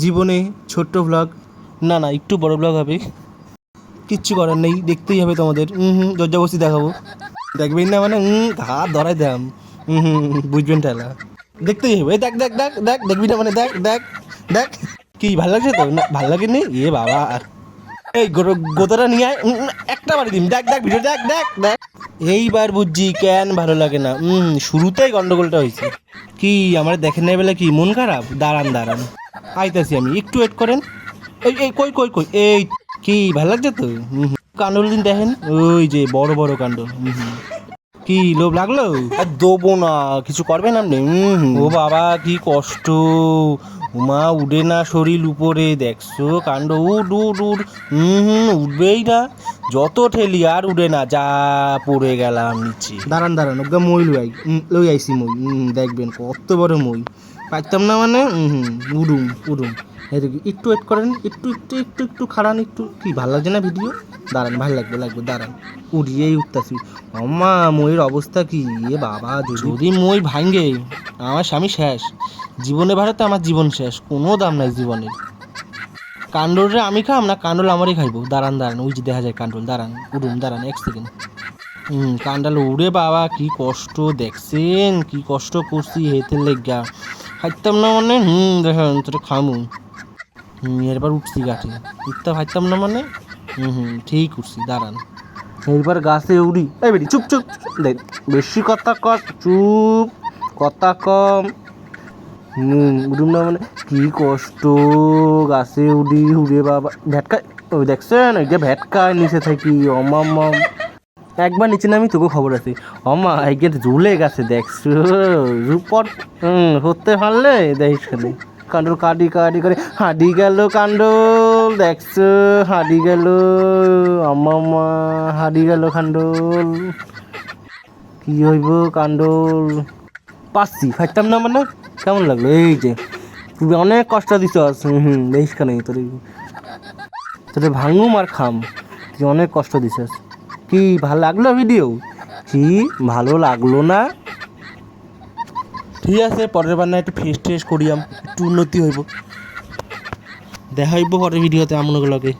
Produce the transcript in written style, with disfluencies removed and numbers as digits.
জীবনে ছোট্ট ব্লগ, না একটু বড় ব্লগ হবে, কিচ্ছু করার নেই, দেখতেই হবে তোমাদের। জর্জাবস্তি দেখাবো, দেখবেন না মানে হাত ধরাই দাম। বুঝবেন ঠেলা, দেখতেই হবে। এই দেখ দেখ দেখ দেখ, দেখবি না মানে দেখ দেখ দেখ। কি ভালো লাগছে তো? না ভালো লাগেনি? বাবা, এই গোদাটা নিয়ে আয়, একটা বাড়ি দিন। দেখ দেখ ভিডিও, দেখ দেখ দেখ। এইবার বুঝছি কেন ভালো লাগে না। শুরুতেই গন্ডগোলটা হয়েছে। কি আমার দেখেন নাই বেলা কি মন খারাপ? দাঁড়ান দাঁড়ান, আইতাছি আমি, একটু ওয়েট করেন। এই এই কই কই কই, এই কি ভালো লাগছে তো? কান্ডল দিন দেখেন, ওই যে বড় বড় কান্ডল। কি লোভ লাগলো? আর দেবো না, কিছু করবেন আপনি? ও বাবা কি কষ্ট, উমা উঠে না শরীর উপরে, দেখছো কাণ্ড, উঠ উঠ উঠ। উঠবেই না, যত ঠেলি আর উঠে না, যা পড়ে গেলাম নিচে। দাঁড়ান দাঁড়ান, ওকে মই লই আইসি মই। দেখবেন কত বড় মই, পাইতাম না মানে। উডুম উডুম। একটু ওয়েট করেন, একটু একটু একটু একটু খাড়ান একটু। কি ভালো লাগছে না ভিডিও? দাঁড়ান, ভালো লাগবে লাগবে, দাঁড়ান। উড়িয়েই উঠতেছি। অম্মা মইয়ের অবস্থা কি? বাবা, যদি মই ভাঙ্গে আমার স্বামী শেষ, জীবনে ভারতে আমার জীবন শেষ, কোনো দাম নাই জীবনের। কান্ডলরে আমি খাম না কান্ডল আমারই খাইবো? দাঁড়ান দাঁড়ান, ওই যে দেখা যায় কান্ডল, দাঁড়ান উড়ুন, দাঁড়ান 1 সেকেন্ড। কান্ডাল উড়ে বাবা, কি কষ্ট দেখছেন, কি কষ্ট করছি হেতে লেগা, খাইতাম না মানে। দেখেন তোরা খামু। এরবার উঠছি গাছে, উঠতে খাইতাম না মানে। ঠিক উঠছি, দাঁড়ান। এইবার গাছে উড়ি। এই বেটি চুপ চুপ, দেখ বেশি কথা কর, চুপ, কথা কম। উড়ুম না মানে, কি কষ্ট, গাছে উড়ি উড়ে বাবা ভ্যাটকা। ওই দেখছেন, ওই যে ভ্যাটকায় নিচে থাকি। অমাম, একবার নিচে নামি তোকে খবর আছে। অমা একবার ঝুলে গেছে, দেখছো রূপর হতে পারলে দেখিস খালি। কান্ডল কাটি কাটি করে হাঁডি গেল কান্ডল, দেখছো হাঁডি গেল। আম্মা হাঁডি গেল কান্ডল, কি হইব কান্ডল? পাচ্ছি, খাইতাম না মানে। কেমন লাগলো? এই যে তুই অনেক কষ্ট দিছ। দেখিস কেন তোর, তোদের ভাঙুম আর খাম, তুই অনেক কষ্ট দিছিস। কি ভালো লাগলো ভিডিও? কি ভালো লাগলো না? ঠিক আছে, পরের বার না একটু ফ্রেশ ট্রেশ করিয়াম, একটু উন্নতি হইব। দেখা হইব পরের ভিডিওতে আমনগুলোকে।